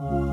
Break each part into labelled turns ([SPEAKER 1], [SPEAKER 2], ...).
[SPEAKER 1] Bonjour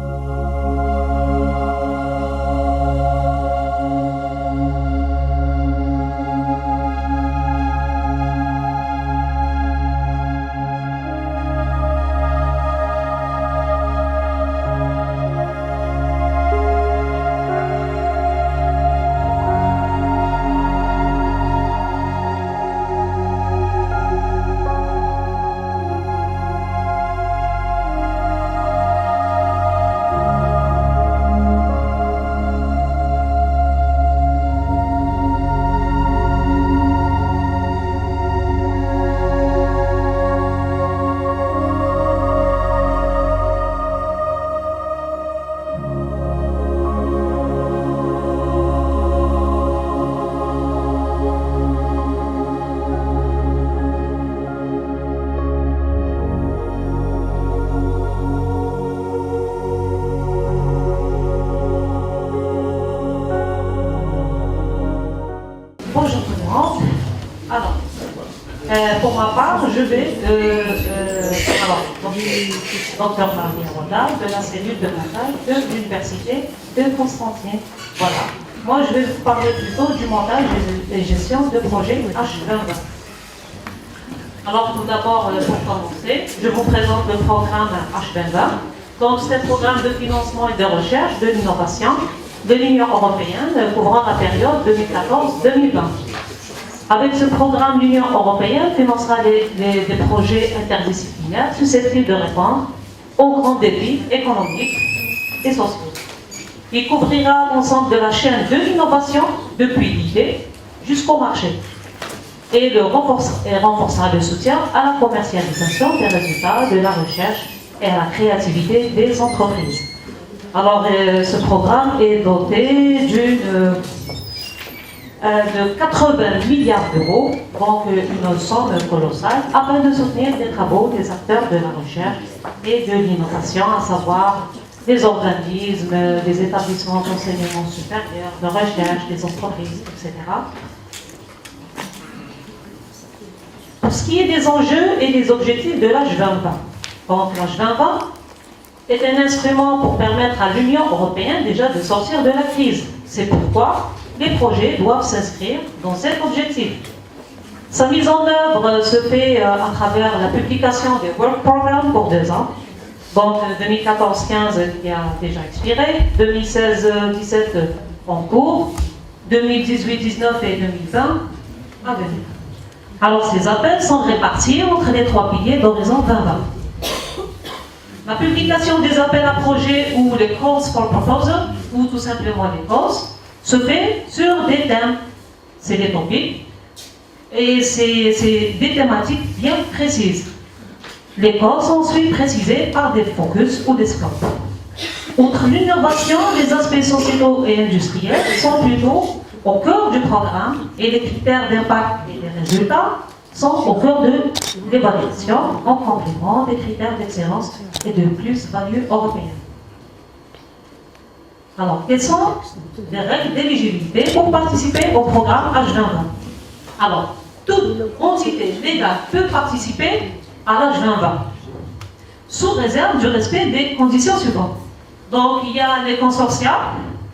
[SPEAKER 1] tout le monde. Alors, pour ma part, je vais docteur Marie Rodal de la cellule de montage de l'Université de Constantine. Voilà. Moi, je vais vous parler plutôt du montage et gestion de projet H2020. Alors, tout d'abord, pour commencer, je vous présente le programme H2020. Donc, c'est un programme de financement et de recherche de l'innovation de l'Union européenne couvrant la période 2014-2020. Avec ce programme, l'Union européenne financera des projets interdisciplinaires susceptibles de répondre aux grands défis économiques et sociaux. Il couvrira l'ensemble de la chaîne de l'innovation depuis l'idée jusqu'au marché et renforcera le soutien à la commercialisation des résultats de la recherche et à la créativité des entreprises. Alors, ce programme est doté de 80 milliards d'euros, donc une somme colossale, afin de soutenir les travaux des acteurs de la recherche et de l'innovation, à savoir les organismes, les établissements d'enseignement supérieur, de recherche, les entreprises, etc. Pour ce qui est des enjeux et des objectifs de l'H2020, donc l'H2020 est un instrument pour permettre à l'Union européenne déjà de sortir de la crise. C'est pourquoi les projets doivent s'inscrire dans cet objectif. Sa mise en œuvre se fait à travers la publication des Work Programmes pour 2 ans, donc 2014-15 qui a déjà expiré, 2016-17 en cours, 2018-19 et 2020 à venir. Alors ces appels sont répartis entre les 3 piliers d'Horizon 2020. La publication des appels à projets ou les calls for proposal, ou tout simplement les calls, se fait sur des thèmes. C'est des topics et c'est des thématiques bien précises. Les calls sont ensuite précisés par des focus ou des scopes. Outre l'innovation, les aspects sociétaux et industriels sont plutôt au cœur du programme et les critères d'impact et des résultats sont au cœur de l'évaluation en complément des critères d'excellence et de plus-value européenne. Alors, quelles sont les règles d'éligibilité pour participer au programme H2020? Alors, toute entité légale peut participer à l'H2020, sous réserve du respect des conditions suivantes. Donc, il y a les consortia,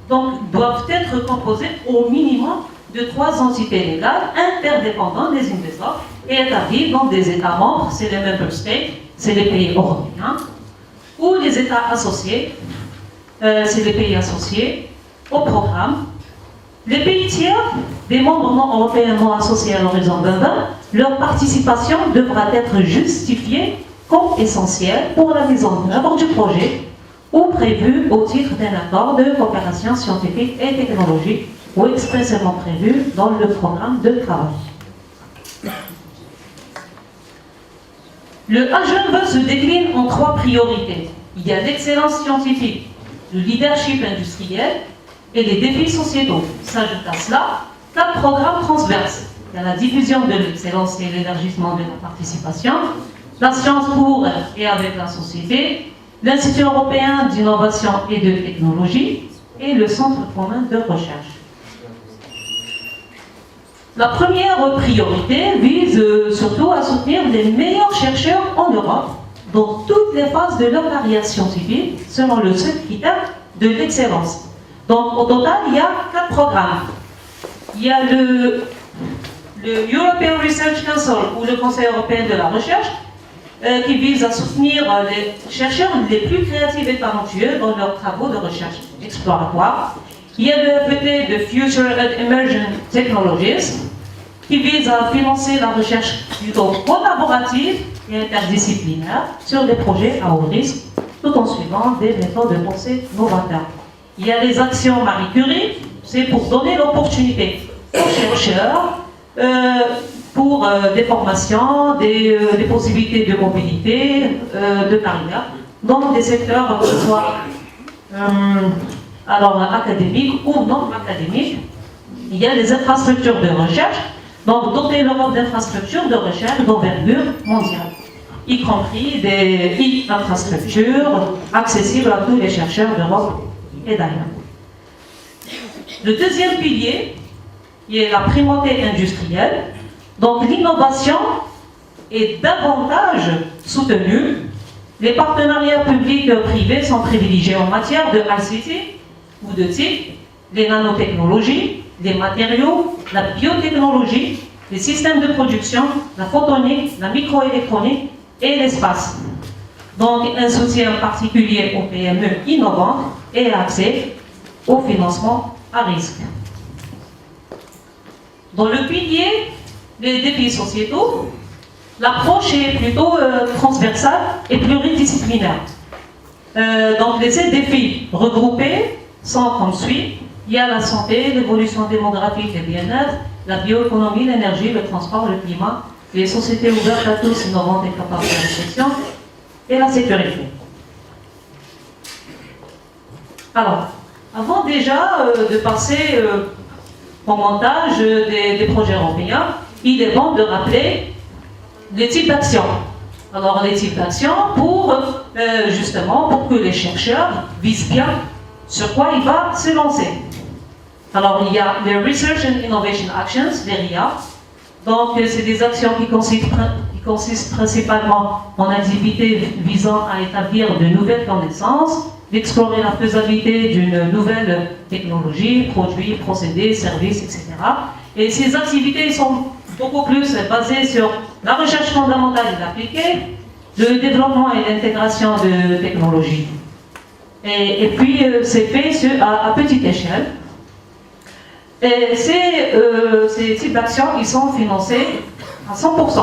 [SPEAKER 1] donc doivent être composés au minimum de 3 entités légales interdépendantes les unes des autres et établies dans des États membres, c'est les member states, c'est les pays européens, ou les États associés, c'est les pays associés au programme. Les pays tiers, des membres non européens non associés à l'horizon 2020, leur participation devra être justifiée comme essentielle pour la mise en œuvre du projet ou prévue au titre d'un accord de coopération scientifique et technologique ou expressément prévu dans le programme de travail. Le H2020 se décline en 3 priorités. Il y a l'excellence scientifique, le leadership industriel et les défis sociétaux. S'ajoute à cela 4 programmes transverses. Il y a la diffusion de l'excellence et l'élargissement de la participation, la science pour et avec la société, l'Institut européen d'innovation et de technologie et le Centre commun de recherche. La première priorité vise surtout à soutenir les meilleurs chercheurs en Europe dans toutes les phases de leur carrière scientifique selon le seul critère de l'excellence. Donc au total, il y a 4 programmes. Il y a le European Research Council, ou le Conseil européen de la recherche, qui vise à soutenir les chercheurs les plus créatifs et talentueux dans leurs travaux de recherche exploratoire. Il y a le FET de Future and Emerging Technologies, qui vise à financer la recherche plutôt collaborative et interdisciplinaire sur des projets à haut risque, tout en suivant des méthodes de pensée novateurs. Il y a les actions Marie Curie, c'est pour donner l'opportunité aux chercheurs pour des formations, des possibilités de mobilité, de carrière, dans des secteurs que ce soit académiques ou non académiques. Il y a les infrastructures de recherche, donc doter l'Europe d'infrastructures de recherche d'envergure mondiale, y compris des infrastructures accessibles à tous les chercheurs d'Europe et d'ailleurs. Le deuxième pilier est la primauté industrielle. Donc l'innovation est davantage soutenue. Les partenariats publics et privés sont privilégiés en matière de ICT ou de TIC, les nanotechnologies, les matériaux, la biotechnologie, les systèmes de production, la photonique, la microélectronique et l'espace. Donc un soutien particulier aux PME innovantes et accès au financement à risque. Dans le pilier des défis sociétaux, l'approche est plutôt transversale et pluridisciplinaire. Donc les 7 défis regroupés sont comme suit. Il y a la santé, l'évolution démographique et le bien-être, la bioéconomie, l'énergie, le transport, le climat, les sociétés ouvertes à tous, innovantes et capables de réflexion, et la sécurité. Alors, avant déjà de passer au montage des projets européens, il est bon de rappeler les types d'actions. Alors, les types d'actions justement pour que les chercheurs visent bien sur quoi il va se lancer. Alors, il y a les Research and Innovation Actions, les RIA. Donc, c'est des actions qui consistent principalement en activités visant à établir de nouvelles connaissances, d'explorer la faisabilité d'une nouvelle technologie, produit, procédé, service, etc. Et ces activités sont beaucoup plus basées sur la recherche fondamentale et appliquée, le développement et l'intégration de technologies. Et puis, c'est fait à petite échelle. Et ces types d'actions, ils sont financés à 100%.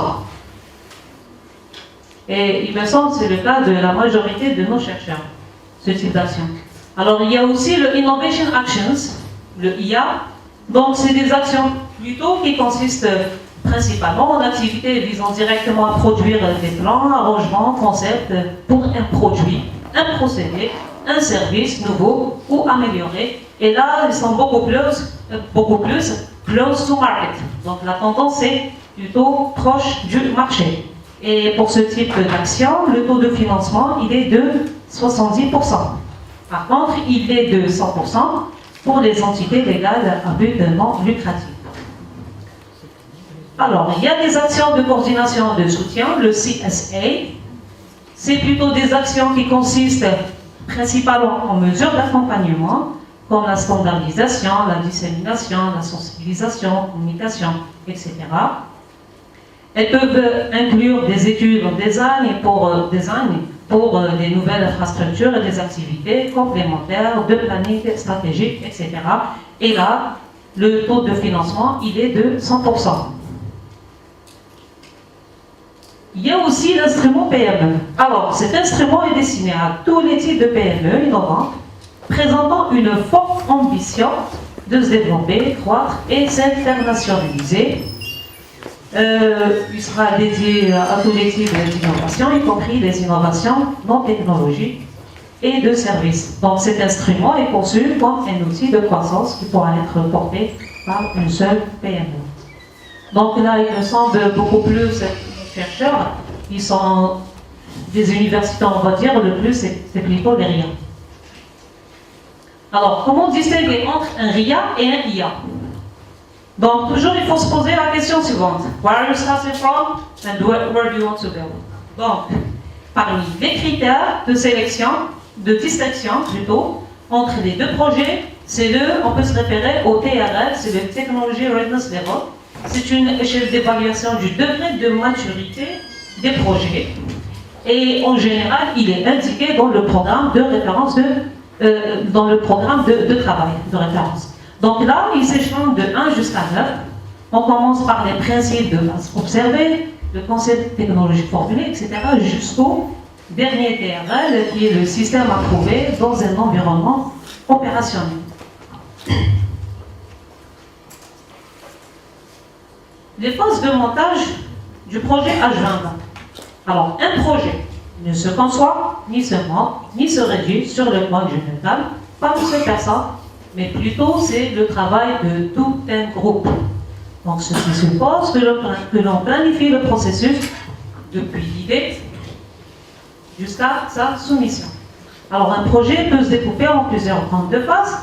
[SPEAKER 1] Et il me semble que c'est le cas de la majorité de nos chercheurs, ce type d'action. Alors, il y a aussi le Innovation Actions, le IA. Donc, c'est des actions plutôt qui consistent principalement en activités visant directement à produire des plans, arrangements, concepts pour un produit, un procédé, un service nouveau ou amélioré. Et là, ils sont beaucoup plus close to market. Donc la tendance est plutôt proche du marché. Et pour ce type d'action, le taux de financement, il est de 70%. Par contre, il est de 100% pour les entités légales à but non lucratif. Alors, il y a des actions de coordination et de soutien, le CSA. C'est plutôt des actions qui consistent principalement en mesures d'accompagnement, comme la standardisation, la dissémination, la sensibilisation, communication, etc. Elles peuvent inclure des études en design pour des nouvelles infrastructures et des activités complémentaires de planning stratégique, etc. Et là, le taux de financement, il est de 100%. Il y a aussi l'instrument PME. Alors, cet instrument est destiné à tous les types de PME innovantes, présentant une forte ambition de se développer, croître et s'internationaliser. Il sera dédié à tous les types d'innovations, y compris les innovations non technologiques et de services. Donc cet instrument est conçu comme un outil de croissance qui pourra être porté par une seule PME. Donc là, il me semble beaucoup plus chercheurs, ils sont des universités, on va dire, le plus c'est plutôt les RIA. Alors, comment distinguer entre un RIA et un IA? Donc, toujours, il faut se poser la question suivante. Where are you starting from and where do you want to go? Donc, parmi les critères de sélection, de distinction plutôt, entre les deux projets, on peut se référer au TRL, c'est le Technology Readiness Level. C'est une échelle d'évaluation du degré de maturité des projets. Et en général, il est indiqué dans le programme de référence dans le programme de travail de référence. Donc là, il s'échelonne de 1 jusqu'à 9. On commence par les principes de base observés, le concept technologique formulé, etc., jusqu'au dernier TRL, qui est le système approuvé dans un environnement opérationnel. Les phases de montage du projet H20. Alors, un projet ne se conçoit, ni se monte, ni se rédige sur le plan général par une seule personne, mais plutôt c'est le travail de tout un groupe. Donc, ceci suppose que l'on planifie le processus depuis l'idée jusqu'à sa soumission. Alors, un projet peut se découper en plusieurs grandes phases.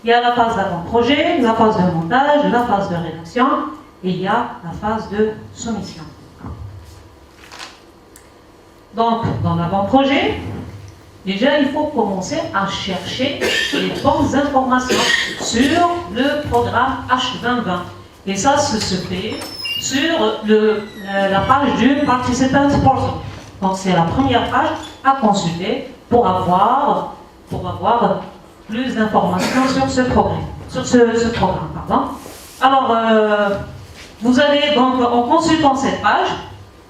[SPEAKER 1] Il y a la phase d'avant-projet, la phase de montage, la phase de rédaction, et il y a la phase de soumission. Donc, dans l'avant-projet, déjà, il faut commencer à chercher les bonnes informations sur le programme H2020. Et ça se fait sur la page du Participant Portal. Donc, c'est la première page à consulter pour avoir plus d'informations sur ce programme. Alors, vous allez donc, en consultant cette page,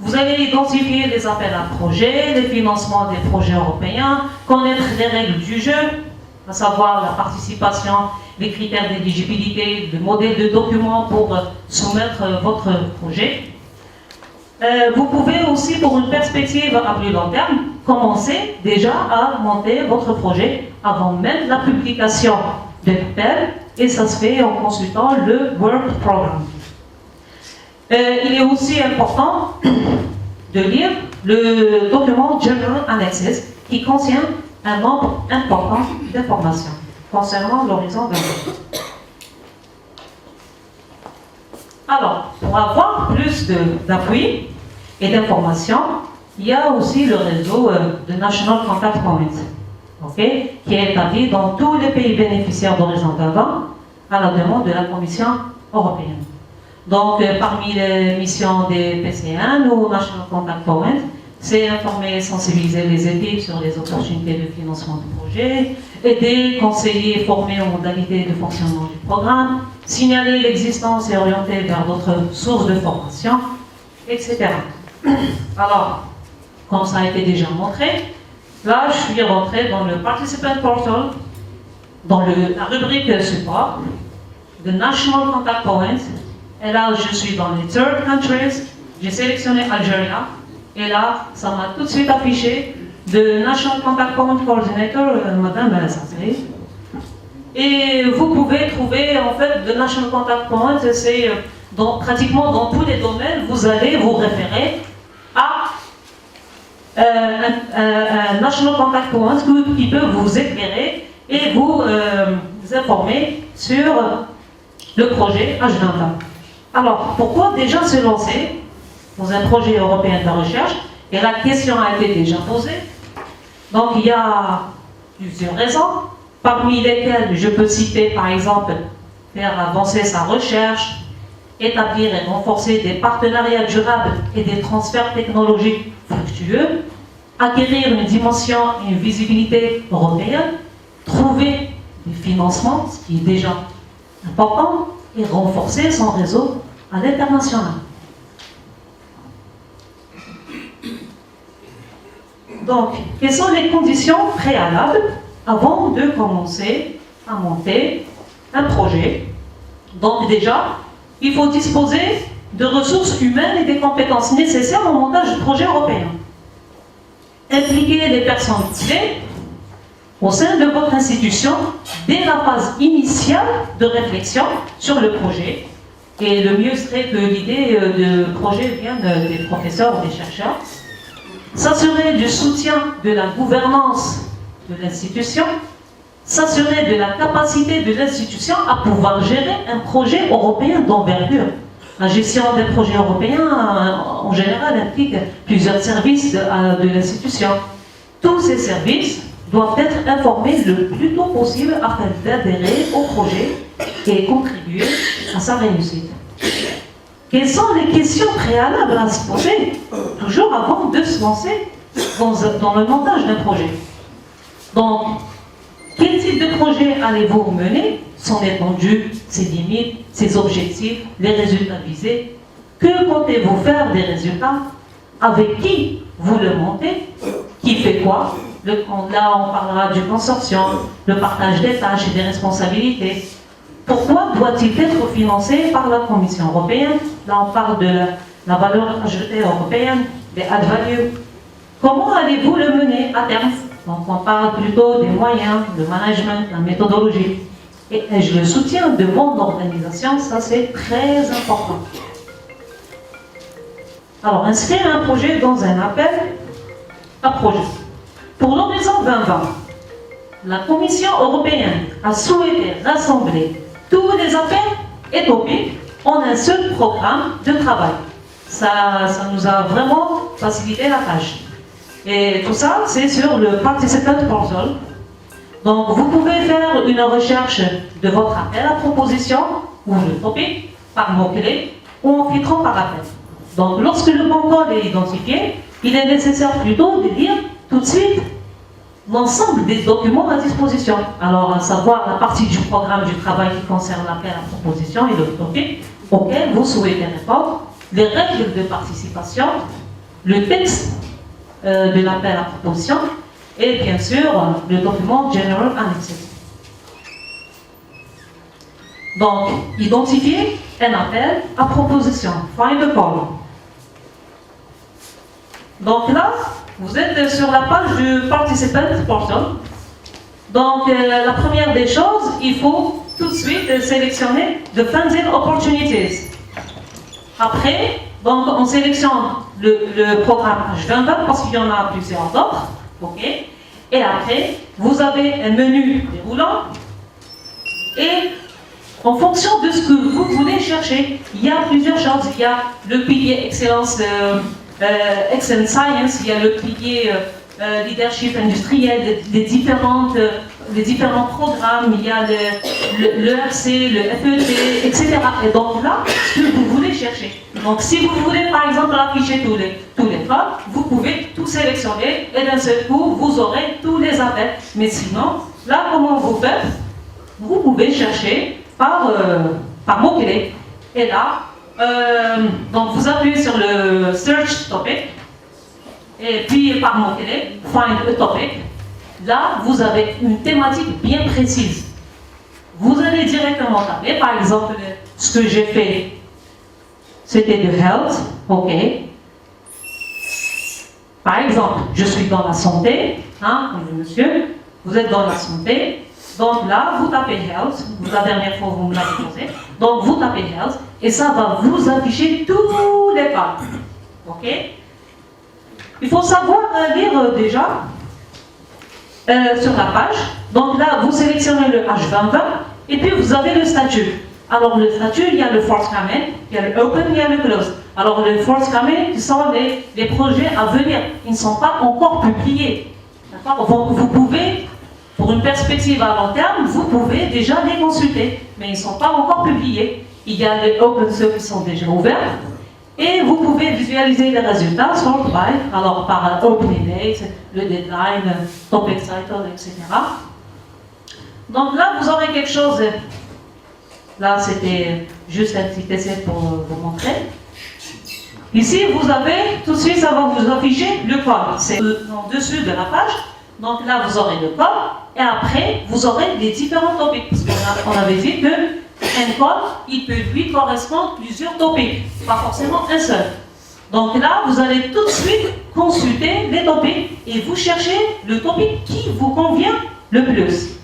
[SPEAKER 1] vous allez identifier les appels à projets, les financements des projets européens, connaître les règles du jeu, à savoir la participation, les critères d'éligibilité, le modèle de document pour soumettre votre projet. Vous pouvez aussi, pour une perspective à plus long terme, commencer déjà à monter votre projet avant même la publication de l'appel, et ça se fait en consultant le Work Program. Il est aussi important de lire le document General Annexes qui contient un nombre important d'informations concernant l'horizon 2020. Alors, pour avoir plus d'appui et d'informations, il y a aussi le réseau de National Contact Points, qui est établi dans tous les pays bénéficiaires d'Horizon 2020 à la demande de la Commission européenne. Donc, parmi les missions des PCN ou National Contact Point, c'est informer et sensibiliser les équipes sur les opportunités de financement du projet, aider, conseiller et former aux modalités de fonctionnement du programme, signaler l'existence et orienter vers d'autres sources de formation, etc. Alors, comme ça a été déjà montré, là, je suis rentré dans le Participant Portal, dans la rubrique support, de National Contact Points. Et là, je suis dans les third countries, j'ai sélectionné Algérie, et là, ça m'a tout de suite affiché de National Contact Point Coordinator, Madame Sassé. Et vous pouvez trouver, en fait, de National Contact Point, c'est pratiquement dans tous les domaines, vous allez vous référer à un National Contact Point qui peut vous éclairer et vous informer sur le projet H2020. Alors, pourquoi déjà se lancer dans un projet européen de recherche? Et la question a été déjà posée. Donc, il y a plusieurs raisons, parmi lesquelles je peux citer, par exemple, faire avancer sa recherche, établir et renforcer des partenariats durables et des transferts technologiques fructueux, acquérir une dimension et une visibilité européenne, trouver des financements, ce qui est déjà important, et renforcer son réseau à l'international. Donc, quelles sont les conditions préalables avant de commencer à monter un projet? Donc déjà, il faut disposer de ressources humaines et des compétences nécessaires au montage du projet européen. Impliquer les personnes clés au sein de votre institution dès la phase initiale de réflexion sur le projet. Et le mieux serait que l'idée de projet vienne des professeurs ou des chercheurs. S'assurer du soutien de la gouvernance de l'institution. S'assurer de la capacité de l'institution à pouvoir gérer un projet européen d'envergure. La gestion des projets européens, en général, implique plusieurs services de l'institution. Tous ces services doivent être informés le plus tôt possible afin d'adhérer au projet et contribuer à sa réussite. Quelles sont les questions préalables à se poser, toujours avant de se lancer dans le montage d'un projet? Donc, quel type de projet allez-vous mener? Son étendue, ses limites, ses objectifs, les résultats visés. Que comptez-vous faire des résultats? Avec qui vous le montez? Qui fait quoi? Là, on parlera du consortium, le partage des tâches et des responsabilités. Pourquoi doit-il être financé par la Commission européenne? Là, on parle de la valeur ajoutée européenne, des add value. Comment allez-vous le mener à terme? Donc, on parle plutôt des moyens, le management, la méthodologie. Et ai-je le soutien de mon organisation? Ça, c'est très important. Alors, inscrire un projet dans un appel à projet. Pour l'horizon 2020, la Commission européenne a souhaité rassembler tous les appels et topics en un seul programme de travail. Ça nous a vraiment facilité la tâche. Et tout ça, c'est sur le Participant Portal. Donc, vous pouvez faire une recherche de votre appel à proposition ou le topic par mot-clé ou en filtrant par appel. Donc, lorsque le bon code est identifié, il est nécessaire plutôt de lire tout de suite l'ensemble des documents à disposition. Alors, à savoir la partie du programme du travail qui concerne l'appel à proposition et le topic auquel vous souhaitez répondre, les règles de participation, le texte de l'appel à proposition et bien sûr le document General Annexed. Donc, identifier un appel à proposition, find a call. Donc là, vous êtes sur la page du Participant Portal. Donc, la première des choses, il faut tout de suite sélectionner the Funding Opportunities. Après, donc, on sélectionne le programme H2020 parce qu'il y en a plusieurs d'autres. Okay. Et après, vous avez un menu déroulant. Et en fonction de ce que vous voulez chercher, il y a plusieurs choses. Il y a le pilier Excellence, Excellent Science, il y a le pilier Leadership industriel, les différents programmes, il y a l'ERC, le FET, etc. Et donc là, ce que vous voulez chercher. Donc si vous voulez par exemple afficher tous les codes, vous pouvez tout sélectionner et d'un seul coup, vous aurez tous les appels. Mais sinon, là, comment vous faites? Vous pouvez chercher par mot-clé. Et là, donc vous appuyez sur le Search Topic, et puis par mot-clé, Find a Topic. Là, vous avez une thématique bien précise. Vous allez directement taper, par exemple, ce que j'ai fait, c'était de health, ok. Par exemple, je suis dans la santé, hein, comme le monsieur, vous êtes dans la santé, donc là, vous tapez health, la dernière fois vous me l'avez posé, donc vous tapez health, et ça va vous afficher tous les cas, ok. Il faut savoir lire déjà sur la page. Donc là, vous sélectionnez le H2020 et puis vous avez le statut. Alors le statut, il y a le forthcoming, il y a le open, il y a le close. Alors le forthcoming, ce sont les projets à venir. Ils ne sont pas encore publiés. D'accord? Vous pouvez, pour une perspective à long terme, vous pouvez déjà les consulter, mais ils ne sont pas encore publiés. Il y a les open, ceux qui sont déjà ouverts. Et vous pouvez visualiser les résultats sur le drive, alors par opening date, le deadline, topic title, etc. Donc là, vous aurez quelque chose. Là, c'était juste un petit essai pour vous montrer. Ici, vous avez, tout de suite, ça va vous afficher le code. C'est en dessus de la page. Donc là, vous aurez le code. Et après, vous aurez les différents topics. Parce qu'on avait dit que un code, il peut lui correspondre plusieurs topics, pas forcément un seul. Donc là, vous allez tout de suite consulter les topics et vous cherchez le topic qui vous convient le plus.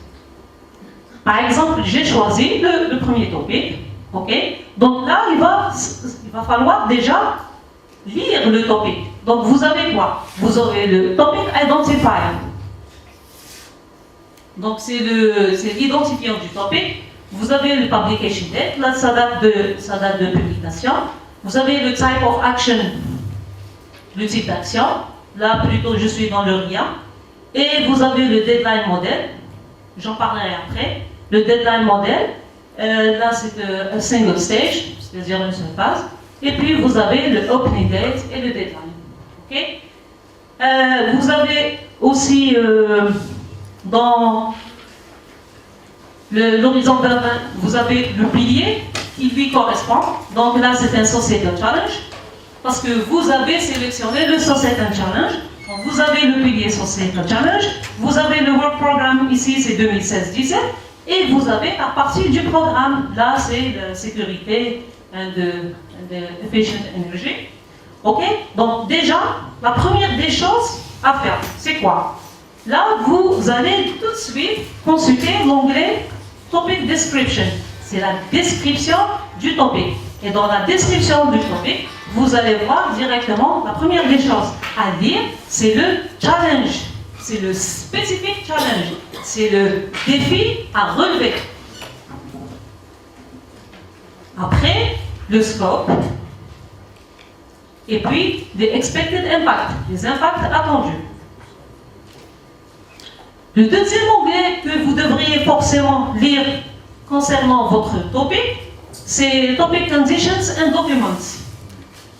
[SPEAKER 1] Par exemple, j'ai choisi le premier topic, ok? Donc là, il va falloir déjà lire le topic. Donc vous avez quoi? Vous avez le topic identifier. Donc c'est l'identifiant du topic. vous avez le publication date, là sa date de publication. Vous avez le type of action, le type d'action. Là plutôt je suis dans le RIA. Et vous avez le deadline model. J'en parlerai après. Le deadline model, là c'est un single stage, c'est-à-dire une seule phase. Et puis vous avez le opening date et le deadline. Okay? Vous avez aussi dans l'horizon 2020, vous avez le pilier qui lui correspond. Donc là c'est un Societal Challenge parce que vous avez sélectionné le Societal Challenge. Donc vous avez le pilier Societal Challenge, vous avez le Work Programme ici c'est 2016-17 et vous avez à partir du programme, là c'est la sécurité de efficient energy. Ok? Donc déjà, la première des choses à faire, c'est quoi? Là, vous allez tout de suite consulter l'onglet Topic Description. C'est la description du topic. Et dans la description du topic, vous allez voir directement la première des choses à lire, c'est le challenge. C'est le specific challenge. C'est le défi à relever. Après, le scope. Et puis, les expected impacts, les impacts attendus. Le deuxième onglet que vous devriez forcément lire concernant votre topic, c'est Topic Conditions and Documents.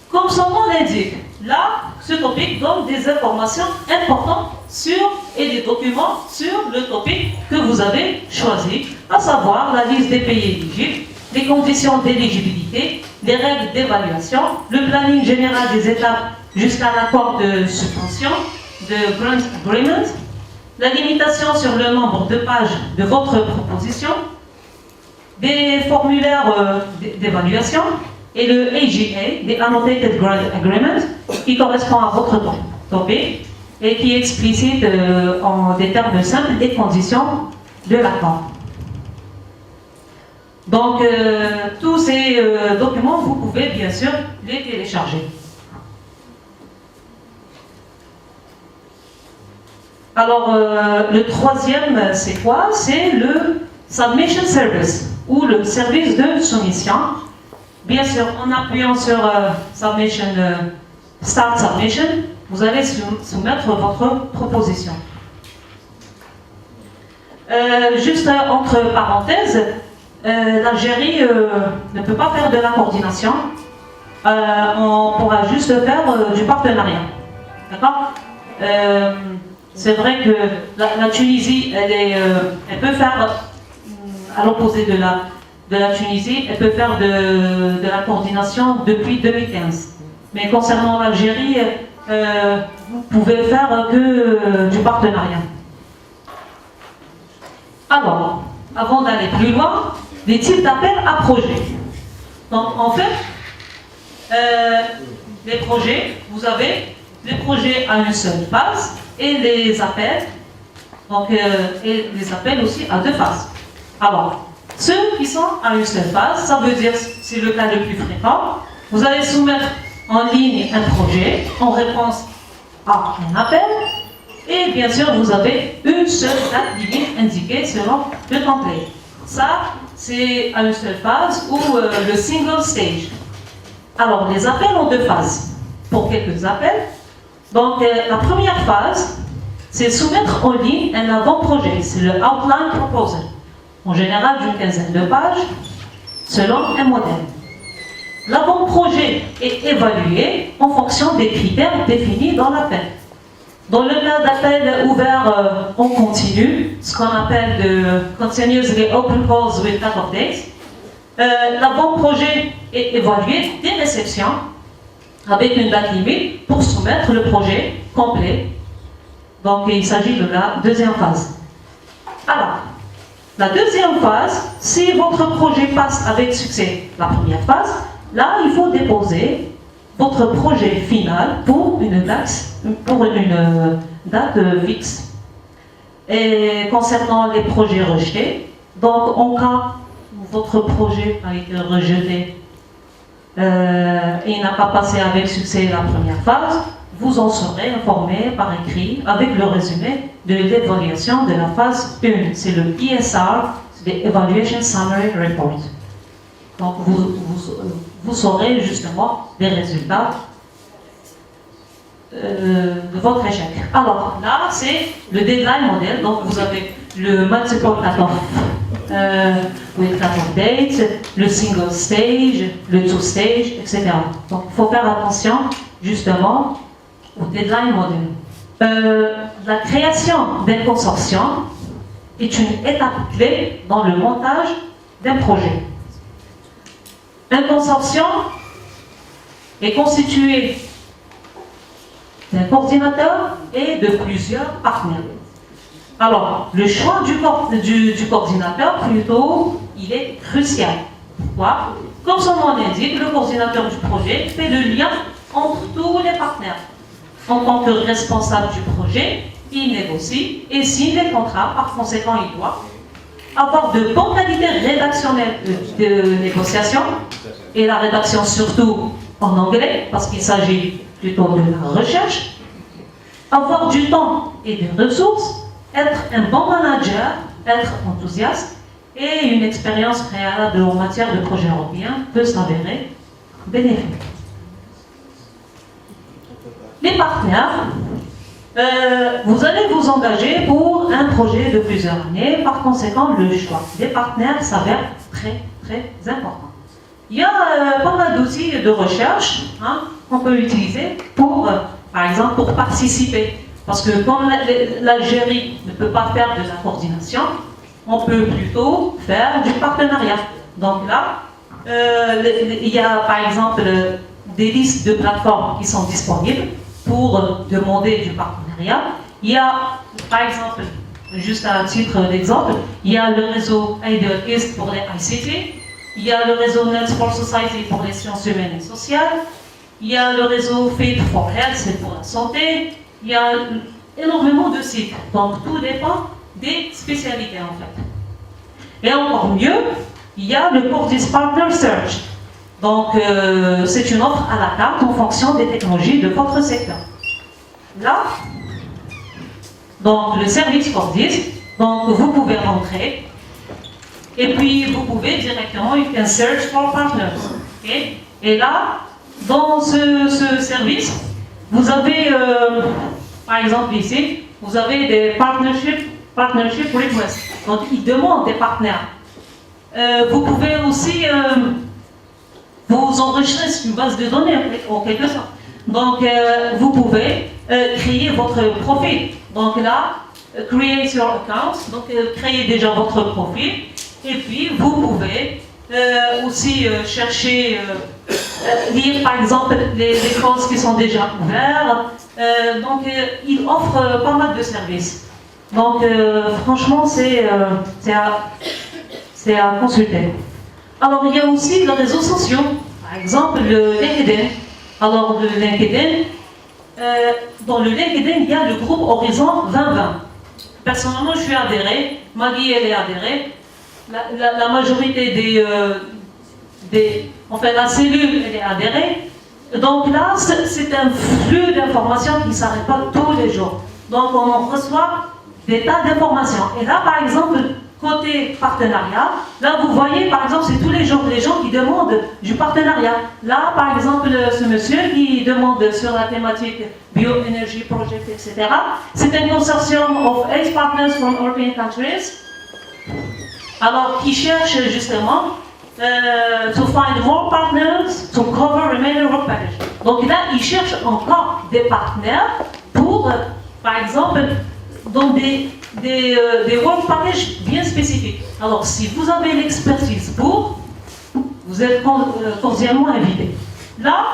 [SPEAKER 1] Comme son nom l'indique, là, ce topic donne des informations importantes sur et des documents sur le topic que vous avez choisi, à savoir la liste des pays éligibles, les conditions d'éligibilité, les règles d'évaluation, le planning général des étapes jusqu'à l'accord de subvention, de grant agreement, la limitation sur le nombre de pages de votre proposition, des formulaires d'évaluation et le AGA, des Annotated Grant Agreement, qui correspond à votre topic et qui explicite en des termes simples les conditions de l'accord. Donc, tous ces documents, vous pouvez bien sûr les télécharger. Alors, le troisième, c'est quoi? C'est le Submission Service, ou le service de soumission. Bien sûr, en appuyant sur Start Submission, vous allez soumettre votre proposition. Juste entre parenthèses, l'Algérie ne peut pas faire de la coordination. On pourra juste faire du partenariat. D'accord? C'est vrai que la Tunisie, elle peut faire, à l'opposé de la Tunisie, elle peut faire de la coordination depuis 2015. Mais concernant l'Algérie, vous pouvez faire que du partenariat. Alors, avant d'aller plus loin, les types d'appels à projets. Donc, en fait, les projets, vous avez les projets à une seule phase et les appels, donc, et les appels aussi à deux phases. Alors, ceux qui sont à une seule phase, ça veut dire, c'est le cas le plus fréquent, vous allez soumettre en ligne un projet en réponse à un appel, et bien sûr, vous avez une seule date limite indiquée selon le template. Ça, c'est à une seule phase ou le single stage. Alors, les appels ont deux phases. Pour quelques appels, donc la première phase, c'est soumettre en ligne un avant-projet. C'est le Outline Proposal. En général, d'une quinzaine de pages, selon un modèle. L'avant-projet est évalué en fonction des critères définis dans l'appel. Dans le cas d'appel ouvert en continu, ce qu'on appelle de Continuously Open Calls with Cut-off Dates, l'avant-projet est évalué dès réception avec une date limite pour soumettre le projet complet. Donc il s'agit de la deuxième phase. Alors, la deuxième phase, si votre projet passe avec succès la première phase, là il faut déposer votre projet final pour une date fixe. Et concernant les projets rejetés, donc en cas où votre projet a été rejeté et n'a pas passé avec succès la première phase, vous en serez informé par écrit avec le résumé de l'évaluation de la phase 1. C'est le ESR des Evaluation Summary Report. Donc vous saurez justement les résultats de votre échec. Alors là, c'est le deadline model. Donc vous avez le multiple cut-off with cut-off date, le single stage, le two stage, etc. Donc il faut faire attention justement au deadline model. La création d'un consortium est une étape clé dans le montage d'un projet. Un consortium est constitué d'un coordinateur et de plusieurs partenaires. Alors, le choix du coordinateur, plutôt, il est crucial. Pourquoi? Comme son nom l'indique, le coordinateur du projet fait le lien entre tous les partenaires. En tant que responsable du projet, il négocie et signe les contrats. Par conséquent, il doit avoir de bonnes qualités rédactionnelles de négociation, et la rédaction surtout en anglais, parce qu'il s'agit plutôt de la recherche, avoir du temps et des ressources, être un bon manager, être enthousiaste, et une expérience préalable en matière de projet européen peut s'avérer bénéfique. Les partenaires, vous allez vous engager pour un projet de plusieurs années, par conséquent le choix des partenaires s'avère très très important. Il y a pas mal d'outils de recherche qu'on peut utiliser pour, par exemple, pour participer. Parce que comme l'Algérie ne peut pas faire de la coordination, on peut plutôt faire du partenariat. Donc là, il y a par exemple des listes de plateformes qui sont disponibles pour demander du partenariat. Il y a, par exemple, juste à titre d'exemple, il y a le réseau Ideal East pour les ICT, il y a le réseau Net for Society pour les sciences humaines et sociales, il y a le réseau Fit for Health, c'est pour la santé, il y a énormément de sites, donc tout dépend des spécialités en fait. Et encore mieux, il y a le Cordis Partner Search. Donc c'est une offre à la carte en fonction des technologies de votre secteur. Là, donc le service Cordis, donc vous pouvez rentrer et puis vous pouvez directement, you can search for partners. Okay? Et là, dans ce service, vous avez, par exemple ici, vous avez des partnership requests. Donc ils demandent des partenaires. Vous pouvez aussi vous enregistrer sur une base de données en quelque sorte. Donc vous pouvez créer votre profil. Donc là, create your account, donc créez déjà votre profil. Et puis vous pouvez aussi chercher, lire par exemple les courses qui sont déjà ouvertes. Donc il offre pas mal de services. Donc franchement c'est à consulter. Alors il y a aussi les réseaux sociaux, par exemple le LinkedIn. Alors le LinkedIn, dans le LinkedIn il y a le groupe Horizon 2020. Personnellement je suis adhéré, Maggie elle est adhérée. La majorité enfin la cellule elle est adhérée. Donc là c'est un flux d'informations qui ne s'arrête pas tous les jours. Donc on reçoit des tas d'informations. Et là par exemple, côté partenariat, là vous voyez par exemple c'est tous les jours les gens qui demandent du partenariat. Là par exemple ce monsieur qui demande sur la thématique Bioenergy Project, etc. C'est un consortium of 8 partners from European countries. Alors qui cherche justement to find more partners to cover remaining work package. Donc là il cherche encore des partenaires pour par exemple dans des work packages bien spécifiques. Alors, si vous avez l'expertise pour, vous êtes cordialement invité. Là,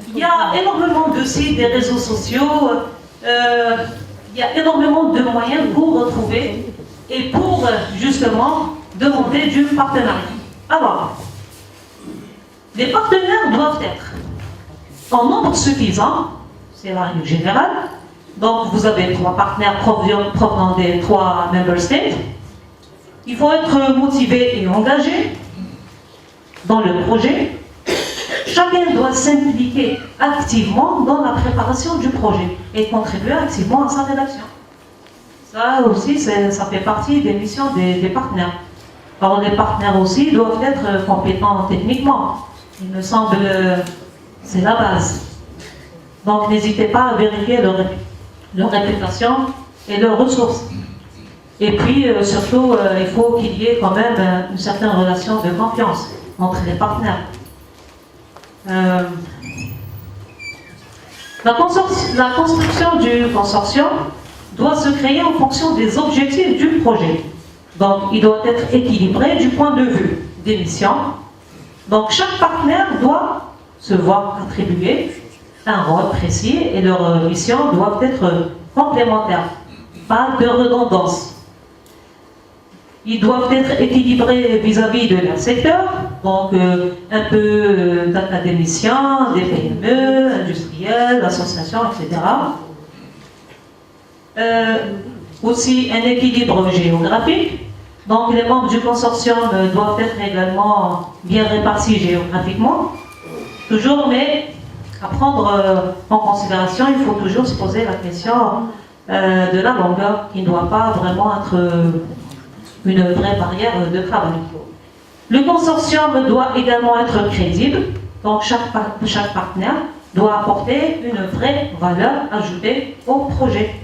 [SPEAKER 1] il y a énormément de sites, des réseaux sociaux, il y a énormément de moyens pour retrouver et pour justement demander du partenariat. Alors, les partenaires doivent être en nombre suffisant, c'est la règle générale. Donc, vous avez 3 partenaires provenant des 3 member states. Il faut être motivé et engagé dans le projet. Chacun doit s'impliquer activement dans la préparation du projet et contribuer activement à sa rédaction. Ça aussi, ça fait partie des missions des partenaires. Alors les partenaires aussi doivent être compétents techniquement. Il me semble c'est la base. Donc n'hésitez pas à vérifier leur réputation et leurs ressources. Et puis surtout, il faut qu'il y ait quand même une certaine relation de confiance entre les partenaires. La construction du consortium doit se créer en fonction des objectifs du projet. Donc, il doit être équilibré du point de vue des missions. Donc, chaque partenaire doit se voir attribuer un rôle précis et leurs missions doivent être complémentaires. Pas de redondance. Ils doivent être équilibrés vis-à-vis de leur secteur, donc un peu d'académiciens, des PME, industriels, associations, etc. Aussi un équilibre géographique, donc les membres du consortium doivent être également bien répartis géographiquement, toujours, mais à prendre en considération, il faut toujours se poser la question de la longueur, qui ne doit pas vraiment être une vraie barrière de travail. Le consortium doit également être crédible, donc chaque partenaire doit apporter une vraie valeur ajoutée au projet.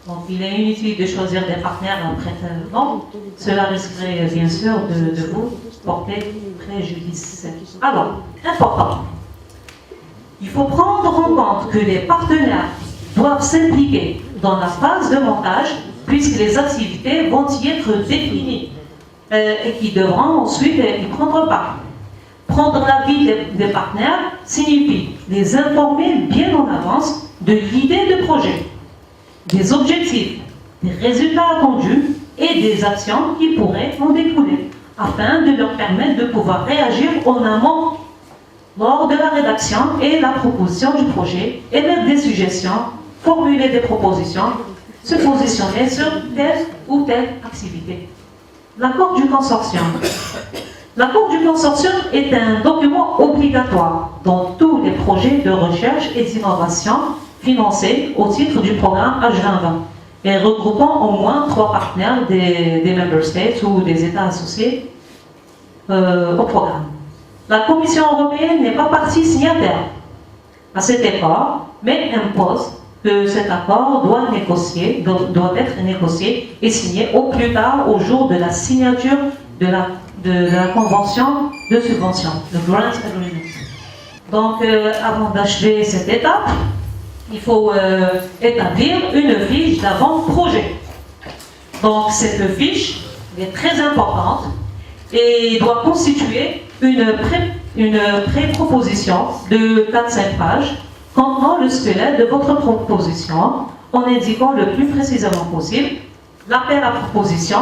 [SPEAKER 1] Donc il est inutile de choisir des partenaires prétendants, cela risquerait bien sûr de vous porter préjudice. Alors, important, il faut prendre en compte que les partenaires doivent s'impliquer dans la phase de montage, puisque les activités vont y être définies et qui devront ensuite y prendre part. Prendre l'avis des partenaires signifie les informer bien en avance de l'idée de projet, des objectifs, des résultats attendus et des actions qui pourraient en découler, afin de leur permettre de pouvoir réagir en amont lors de la rédaction et la proposition du projet, émettre des suggestions, formuler des propositions, se positionner sur telle ou telle activité. L'accord du consortium. L'accord du consortium est un document obligatoire dans tous les projets de recherche et d'innovation financés au titre du programme H2020 et regroupant au moins 3 partenaires des Member States ou des États associés au programme. La Commission européenne n'est pas partie signataire à cet accord, mais impose que cet accord doit être négocié et signé au plus tard au jour de la signature de la convention de subvention, le Grant Agreement. Donc, avant d'achever cette étape, il faut établir une fiche d'avant-projet. Donc, cette fiche est très importante et doit constituer une pré-proposition de 4-5 pages contenant le squelette de votre proposition en indiquant le plus précisément possible l'appel à proposition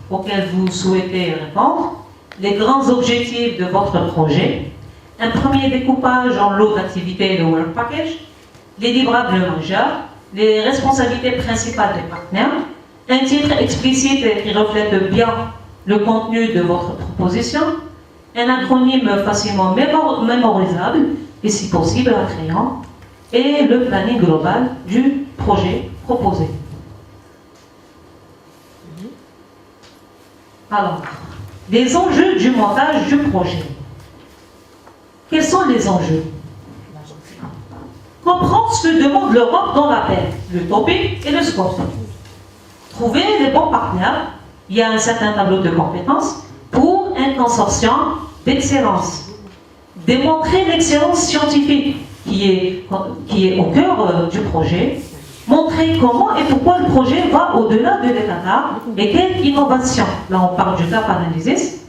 [SPEAKER 1] auquel vous souhaitez répondre, les grands objectifs de votre projet, un premier découpage en lot d'activités, le Work Package, les livrables majeurs, les responsabilités principales des partenaires, un titre explicite qui reflète bien le contenu de votre proposition, un acronyme facilement mémorisable et si possible à crayon, et le planning global du projet proposé. Alors, les enjeux du montage du projet. Quels sont les enjeux? Comprendre ce que demande l'Europe dans l'appel, le topic et le scope. Trouver les bons partenaires. Il y a un certain tableau de compétences pour un consortium d'excellence. Démontrer l'excellence scientifique qui est au cœur du projet. Montrer comment et pourquoi le projet va au-delà de l'état d'art et quelle innovation. Là, on parle du gap analysis.